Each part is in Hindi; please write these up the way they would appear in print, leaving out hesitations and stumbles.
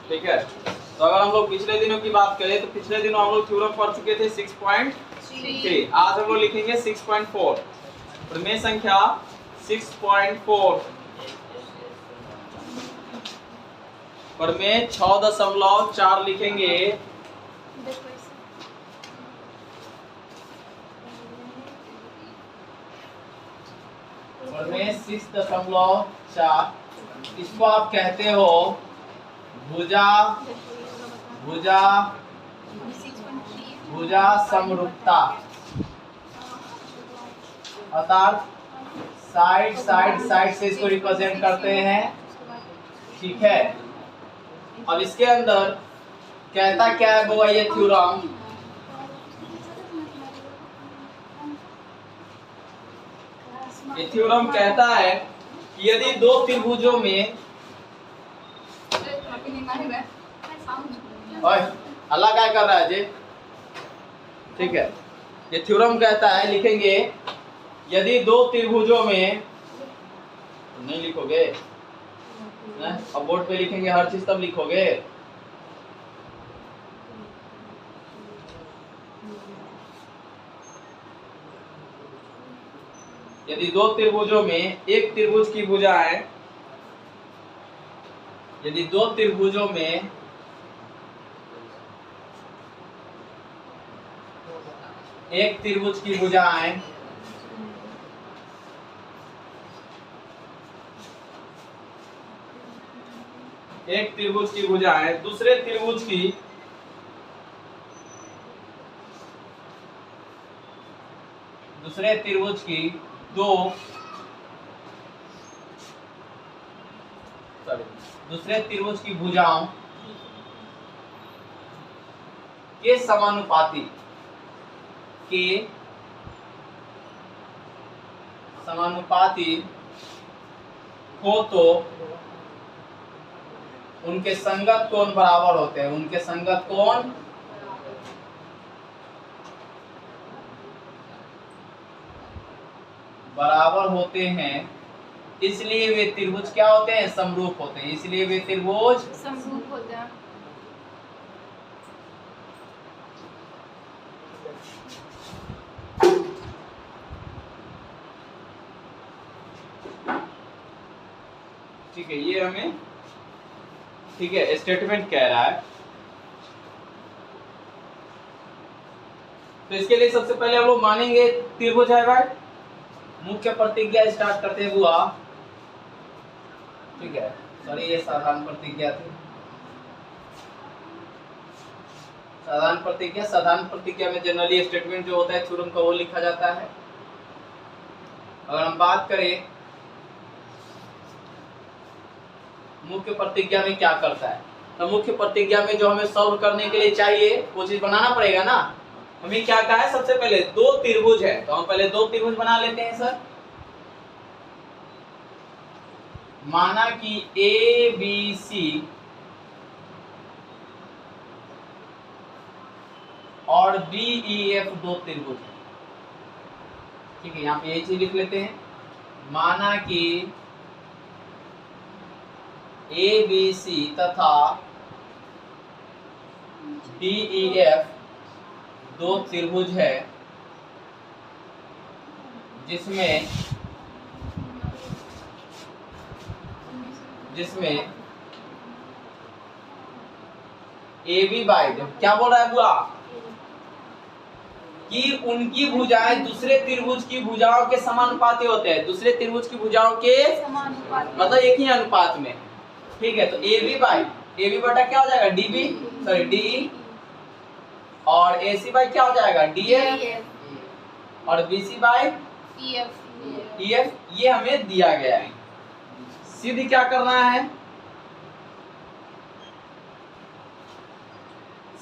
ठीक है। तो अगर हम लोग पिछले दिनों की बात करें तो पिछले दिनों हम लोग थ्योरम पढ़ चुके थे 6.3। आज हम लोग लिखेंगे 6.4। प्रमेय संख्या 6.4। प्रमेय 6.4 लिखेंगे। प्रमेय 6.4 इसको आप कहते हो भुजा समरूपता, अर्थात साइड से इसको रिप्रेजेंट करते हैं। ठीक है। अब इसके अंदर कहता क्या है वो ये थ्योरम, ये थ्योरम कहता है कि यदि दो त्रिभुजों में अल्लाह क्या कर रहा है जी। ठीक है। ये थ्योरम कहता है, लिखेंगे यदि दो त्रिभुजों में, नहीं लिखोगे अब बोर्ड पे लिखेंगे हर चीज तब लिखोगे। यदि दो त्रिभुजों में एक त्रिभुज की भुजाएं, यदि दो त्रिभुजों में एक त्रिभुज की भुजाएं दूसरे त्रिभुज की दूसरे त्रिभुज की भुजाओं के समानुपाती हो तो उनके संगत कोण बराबर होते हैं। उनके संगत कोण बराबर होते हैं, इसलिए वे त्रिभुज क्या होते हैं, समरूप होते हैं। इसलिए वे त्रिभुज समरूप होते हैं। ठीक है। ये हमें ठीक है स्टेटमेंट कह रहा है। तो इसके लिए सबसे पहले हम लोग मानेंगे त्रिभुज है भाई। मुख्य प्रतिज्ञा स्टार्ट करते हुआ, ठीक है, सॉरी ये साधारण प्रतिज्ञा थी। साधारण प्रतिज्ञा में जनरली स्टेटमेंट जो होता है थ्योरम का वो लिखा जाता है। अगर हम बात करें मुख्य प्रतिज्ञा में क्या करता है, तो मुख्य प्रतिज्ञा में जो हमें सॉल्व करने के लिए चाहिए वो चीज बनाना पड़ेगा ना। हमें क्या कहा है, सबसे पहले दो त्रिभुज है तो हम पहले दो त्रिभुज बना लेते हैं सर। माना कि ए बी सी और डी ई एफ दो त्रिभुज है। ठीक है, यहाँ पे ये चीज लिख लेते हैं। माना कि ए बी सी तथा डी ई एफ दो त्रिभुज है जिसमें ए बी बाई, क्या बोल रहा है बुआ, कि उनकी भुजाएं दूसरे त्रिभुज की भुजाओं के समानुपाती होते हैं। दूसरे त्रिभुज की भुजाओं के मतलब एक ही अनुपात में। ठीक है। तो A B by A B बटा क्या हो जाएगा, डी बी सॉरी डी, और ए सी बाई क्या हो जाएगा, डी एफ, और B C by E F. ये हमें दिया गया है। सीधी क्या करना है,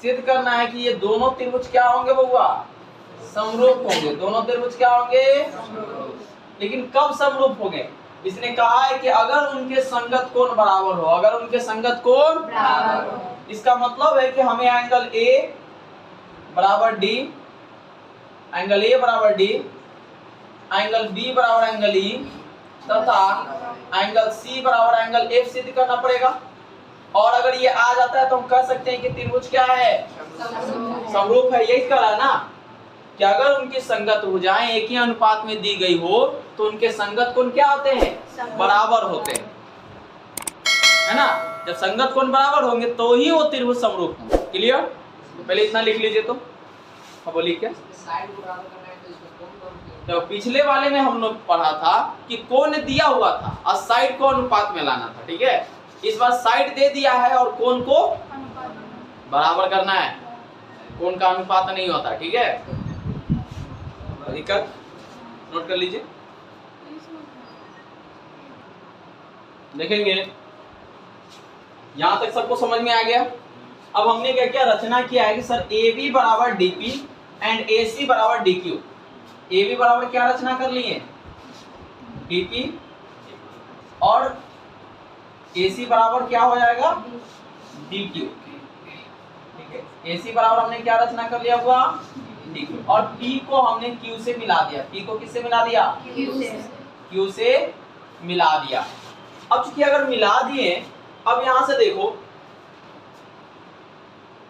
सिद्ध करना है कि ये दोनों त्रिभुज क्या होंगे बउआ, समरूप होंगे। दोनों त्रिभुज क्या होंगे, लेकिन कब समरूप होंगे, इसने कहा है कि अगर उनके संगत कोण बराबर हो। अगर उनके संगत कोण बराबर हो, इसका मतलब है कि हमें एंगल ए बराबर डी, एंगल ए बराबर डी, एंगल बी बराबर एंगल ई तथा एंगल सी बराबर एंगल एफ सिद्ध करना पड़ेगा। और अगर ये आ जाता है तो हम कह सकते हैं कि त्रिभुज क्या है, समरूप है। यही कह रहा है ना कि अगर उनकी संगत भुजाएं एक ही अनुपात में दी गई हो तो उनके संगत कोण क्या होते हैं, बराबर होते हैं, है ना। जब संगत कोण बराबर होंगे तो ही वो त्रिभुज समरूप होंगे। क्लियर? पहले इतना लिख लीजिए। तो अब बोलिए क्या, तो पिछले वाले में हम लोग पढ़ा था कि कोण दिया हुआ था और साइड को अनुपात में लाना था, ठीक है। इस बार साइड दे दिया है और कोण को बराबर करना है, कोण का अनुपात नहीं होता, ठीक है। दिक्कत नोट कर लीजिए। देखेंगे यहां तक सबको समझ में आ गया। अब हमने क्या क्या रचना किया है कि सर ए बी बराबर डी पी एंड ए सी बराबर डी क्यू। ए बी बराबर क्या रचना कर लिए, डी पी, और ए सी बराबर क्या हो जाएगा, डी क्यू, ठीक है। ए सी बराबर हमने क्या रचना कर लिया हुआ, डी क्यू, और पी को हमने क्यू से मिला दिया। पी को किससे मिला दिया, क्यू से मिला दिया। अब चूंकि अगर मिला दिए, अब यहां से देखो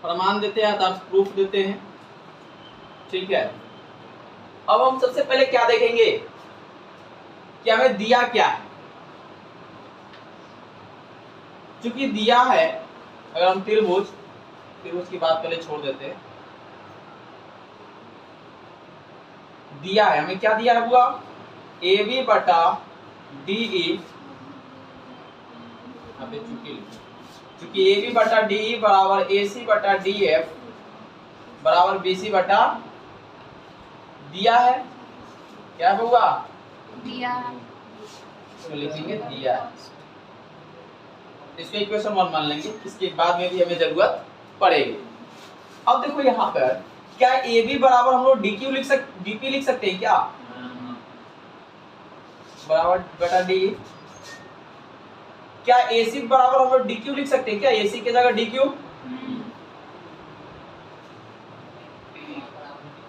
प्रमाण देते हैं अर्थात प्रूफ देते हैं, ठीक है। अब हम सबसे पहले क्या देखेंगे कि हमें दिया क्या है। चूंकि दिया है, अगर हम त्रिभुज की बात पहले छोड़ देते हैं, दिया है हमें क्या दिया है हुआ, ए बी बटा डी ई, चूंकि ए बी बटा डी ई बराबर ए सी बटा डी एफ बराबर बी सी बटा दिया है, क्या होगा, दिया है, तो लिखेंगे दिया है। इसको इक्वेशन 1 मान लेंगे, इसके बाद में भी हमें जरूरत पड़ेगी। अब देखो यहाँ पर क्या ए बी बराबर हम लोग डीक्यू डीपी लिख सकते हैं क्या, बराबर बटा डी। क्या एसी बराबर हम लोग डीक्यू लिख सकते हैं क्या, एसी की जगह डीक्यू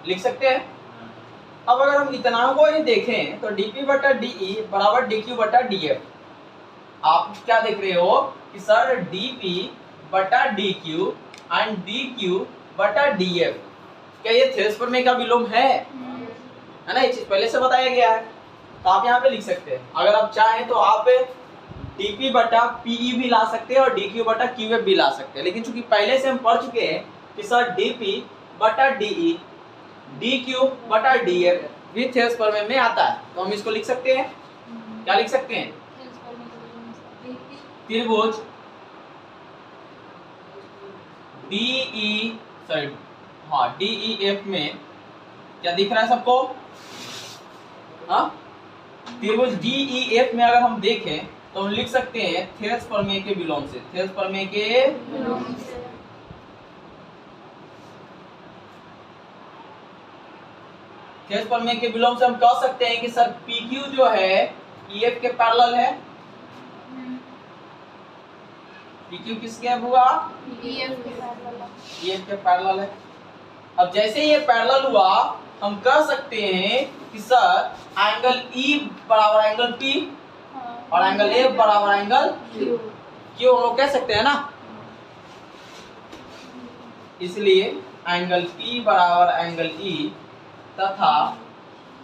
लिख सकते हैं। अब अगर हम इतना को ही देखें तो dp बटा de बराबर dq बटा df। आप क्या देख रहे हो कि सर dp बटा dq एंड dq बटा df, क्या ये थेरेस प्रमेय का विलोम है ना, ये चीज पहले से बताया गया है। तो आप यहाँ पे लिख सकते हैं, अगर आप चाहें तो आप dp बटा pe भी ला सकते हैं और dq बटा qf भी ला सकते हैं, लेकिन चूंकि पहले से हम पढ़ चुके हैं कि सर dp बटा de dq बटा df भी थेरेस प्रमेय में आता है, तो हम इसको लिख सकते हैं। क्या लिख सकते हैं, त्रिभुज DEF में क्या दिख रहा है सबको, हाँ, त्रिभुज DEF में अगर हम देखें तो हम लिख सकते हैं थेरेस प्रमेय के विलोम से, थेरेस प्रमेय के थेरेस प्रमेय के विलोम से हम कह सकते हैं कि सर PQ जो है EF के पैरेलल है। PQ किसके हुआ, EF के पैरेलल है। अब जैसे ये पैरेलल हुआ हम कह सकते हैं कि सर एंगल E बराबर एंगल P और एंगल F बराबर एंगल Q हम लोग कह सकते हैं ना। इसलिए एंगल P बराबर एंगल E तथा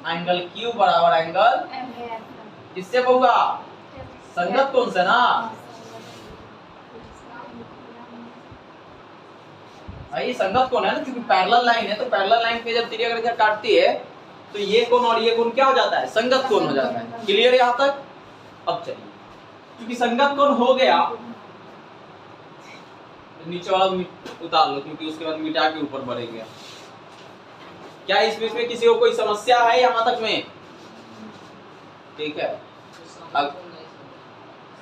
एंगल Q बराबर एंगल किससे होगा, संगत कोण से ना। भाई संगत कोण है ना, क्योंकि पैरेलल लाइन है, तो पैरेलल लाइन पे जब तिर्यक रेखा काटती है तो ये कोण और ये कोण क्या हो जाता है, संगत कोण हो जाता है। क्लियर यहाँ तक। अब चलिए, क्योंकि संगत कोण हो गया, नीचे वाला उतार लो क्योंकि उसके बाद मिटा के ऊपर बढ़ेगा। क्या इस बीच में किसी को कोई समस्या है यहाँ तक में, ठीक है। अब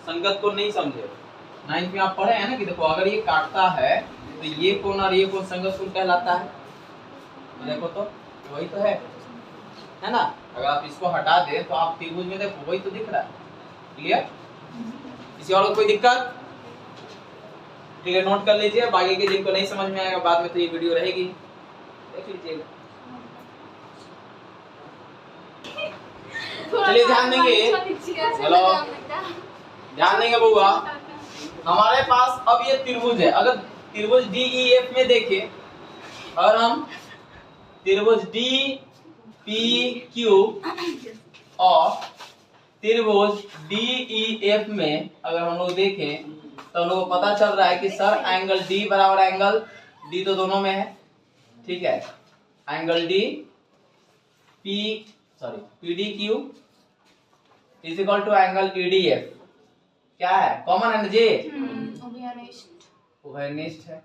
संगत कोण नहीं समझे, 9th में आप पढ़े हैं ना कि देखो अगर ये काटता है तो ये कोण और ये कोण संगत कोण कहलाता है। देखो तो वही तो है ना। अगर आप इसको हटा दें तो आप त्रिभुज में देखो वही तो दिख रहा है। क्लियर, किसी और को कोई दिक्कत, ठीक है, नोट कर लीजिए। बाकी के जिनको नहीं समझ में आएगा बाद में तो ये वीडियो रहेगी, देख लीजिएगा। चलिए ध्यान देंगे, हेलो ध्यान देंगे बउआ। हमारे पास अब ये त्रिभुज है। अगर त्रिभुज DEF में देखें और हम त्रिभुज DPQ और त्रिभुज DEF में अगर हम लोग देखें तो हम लोग को पता चल रहा है कि सर एंगल D बराबर एंगल D तो दोनों में है, ठीक है। Angle D PDQ is equal to angle EDF क्या है, कॉमन है ना जी, उभयनिष्ठ है।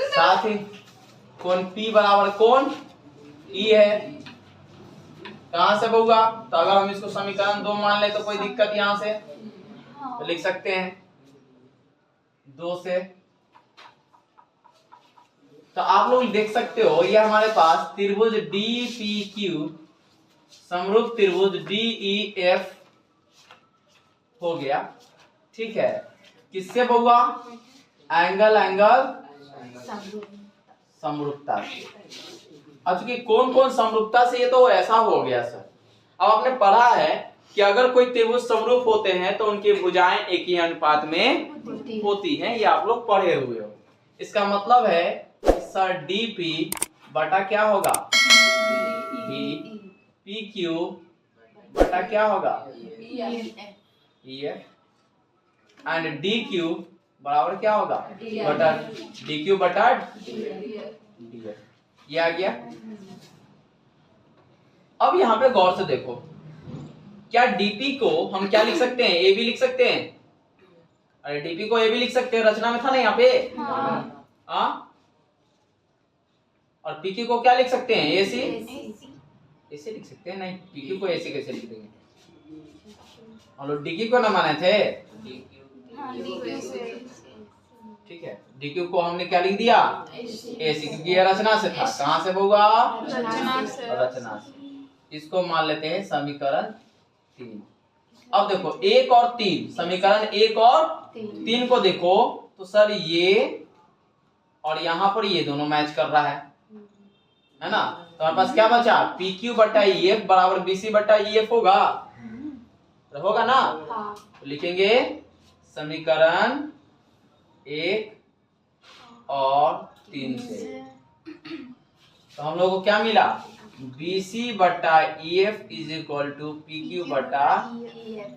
साथ ही कोण P बराबर कोण E है। कहां से होगा, तो अगर हम इसको समीकरण 2 मान ले तो कोई दिक्कत यहां से तो लिख सकते हैं 2 से। तो आप लोग देख सकते हो ये हमारे पास त्रिभुज DPQ समरूप त्रिभुज DEF हो गया, ठीक है। किससे होगा, एंगल समरूपता से। अब चूंकि कौन कौन समरूपता से, ये तो ऐसा हो गया सर। अब आपने पढ़ा है कि अगर कोई त्रिभुज समरूप होते हैं तो उनकी भुजाएं एक ही अनुपात में होती हैं, ये आप लोग पढ़े हुए हो। इसका मतलब है सर DP बटा क्या होगा, PQ बटा क्या होगा, EF एंड DQ बराबर क्या होगा, बटा DQ बटा DF। ये आ गया। अब यहाँ पे गौर से देखो, क्या DP को हम क्या लिख सकते हैं, AB लिख सकते हैं। अरे DP को AB लिख सकते हैं, रचना में था ना यहाँ पे। हाँ। और PQ को क्या लिख सकते हैं, AC लिख सकते हैं। नहीं, PQ को AC कैसे लिख देंगे, हम लोग DQ को ना माने थे, ठीक है। DQ को हमने क्या लिख दिया, AC, क्योंकि ये रचना से था। कहां से होगा, रचना से। इसको मान लेते हैं समीकरण 3। अब देखो 1 और 3, समीकरण 1 और 3 को देखो तो सर ये और यहाँ पर ये दोनों मैच कर रहा है ना। तो हमारे पास क्या बचा, PQ बटा EF बराबर BC बटा EF होगा ना। तो लिखेंगे समीकरण 1 और 3 से। तो हम लोगों को क्या मिला, BC बटा EF is equal to PQ बटा EF।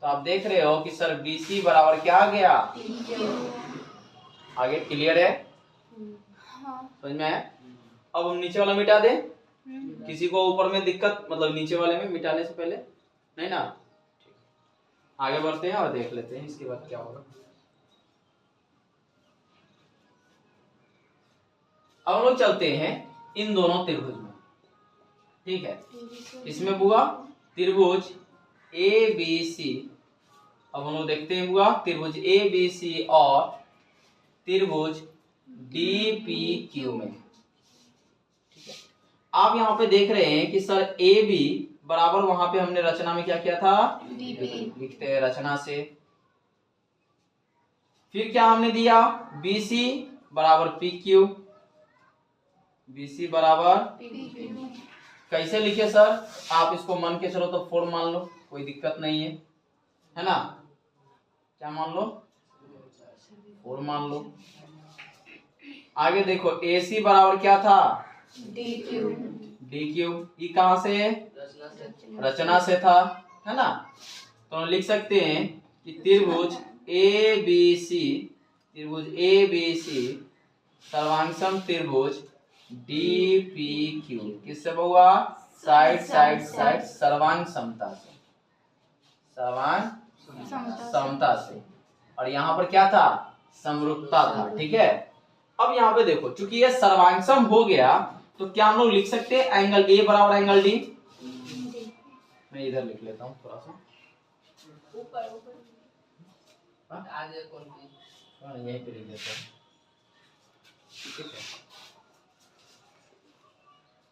तो आप देख रहे हो कि सर BC बराबर क्या आ गया, आगे क्लियर है, समझ में आया। अब हम नीचे वाला मिटा दें, किसी को ऊपर में दिक्कत, मतलब नीचे वाले में मिटाने से पहले नहीं ना। आगे बढ़ते हैं और देख लेते हैं इसके बाद क्या होगा। अब हम लोग चलते हैं इन दोनों त्रिभुज में, ठीक है। इसमें हुआ त्रिभुज ABC। अब हम लोग देखते हैं हुआ त्रिभुज ABC और त्रिभुज DPQ में, ठीक है। आप यहाँ पे देख रहे हैं कि सर AB बराबर, वहां पे हमने रचना में क्या किया था, लिखते हैं रचना से। फिर क्या हमने दिया, BC बराबर PQ, BC बराबर कैसे लिखे सर, आप इसको मन के चलो तो 4 मान लो, कोई दिक्कत नहीं है ना। क्या मान लो, 4 मान लो। आगे देखो AC बराबर क्या था, DQ। ये कहां से, रचना से था, है ना। तो हम लिख सकते हैं कि त्रिभुज ABC सर्वांगसम त्रिभुज DPQ किससे होगा, साइड सर्वांग समता से, समता से। और यहाँ पर क्या था, समरूपता था, ठीक है। अब यहाँ पे देखो, चूंकि ये सर्वांगसम हो गया तो क्या हम लोग लिख सकते हैं एंगल A बराबर एंगल D। मैं इधर लिख लेता हूँ थोड़ा सा ऊपर आगे यहीं पे लिख देता हूँ,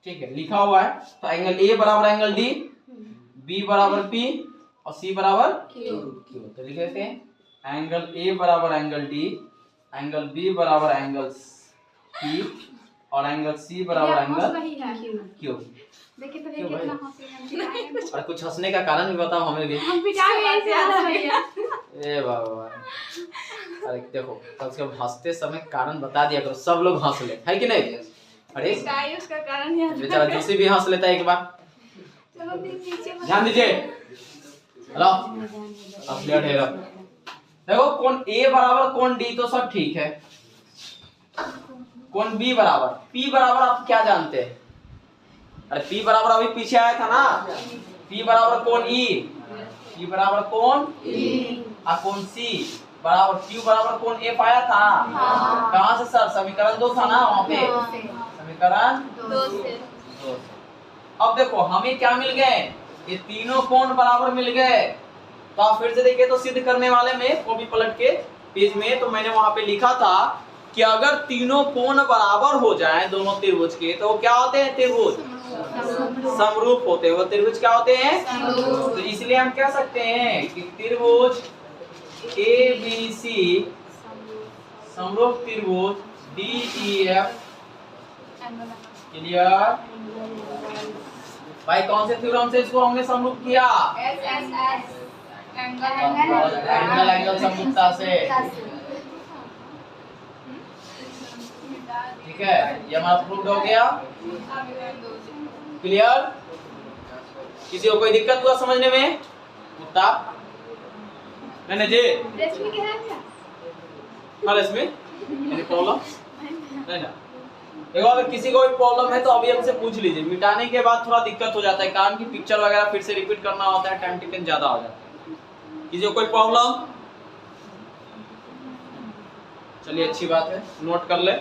ठीक है। लिखा हुआ है तो एंगल A बराबर एंगल D, B बराबर P और C बराबर Q। तो लिख लेते हैं एंगल A बराबर एंगल D, एंगल B बराबर एंगल P और एंगल C बराबर एंगल Q। देखिए तो देखिए कितना हंसी और कुछ हंसने का कारण भी बताओ हमें भी। हम पिटा गए ऐसे हंस रही है। ए भगवान, अरे देखो कम से कम हंसते समय कारण बता दिया करो, सब लोग हंस ले, है कि नहीं? अरे उसका कारण याद बेचारा जोशी भी हंस लेता है एक बार। चलो नीचे ध्यान दीजिए, हेलो अब क्लियर है। देखो कोण ए बराबर कोण डी तो सब ठीक है, कोण बी बराबर पी बराबर आप क्या जानते हैं? अरे पी बराबर अभी पीछे आया था ना, पी बराबर कोण ई, पी बराबर कोण ई और कोण सी बराबर क्यू बराबर कोण एफ आया था। कहाँ से सर? समीकरण 2 था ना वहाँ पे, समीकरण 2 से। अब देखो हमें क्या मिल गए? ये तीनों कोण बराबर मिल गए। तो आप फिर से देखिए तो सिद्ध करने वाले में कॉपी पलट के पेज में तो मैंने वहां पे लिखा था कि अगर तीनों कोण बराबर हो जाएं दोनों त्रिभुज के तो क्या होते हैं? त्रिभुज समरूप होते हैं। वो त्रिभुज क्या होते हैं? तो इसलिए हम कह सकते हैं कि त्रिभुज ABC समरूप त्रिभुज DEF। क्लियर भाई? कौन से थ्योरम से इसको हमने समरूप किया? एंगल समरूपता से। ठीक है, ये हमारा प्रूव्ड हो गया। क्लियर? किसी को कोई दिक्कत हुआ समझने में? मुद्दा नहीं जी? रेशमी के है क्या? हाँ रेशमी, एनी प्रॉब्लम? नहीं ना। देखो अगर किसी को भी प्रॉब्लम है तो अभी हमसे पूछ लीजिए। मिटाने के बाद थोड़ा दिक्कत हो जाता है, कारण कि पिक्चर वगैरह फिर से रिपीट करना होता है, टाइम टेकन ज्यादा हो जाता है। किसी को कोई प्रॉब्लम? चलिए अच्छी बात है, नोट कर ले।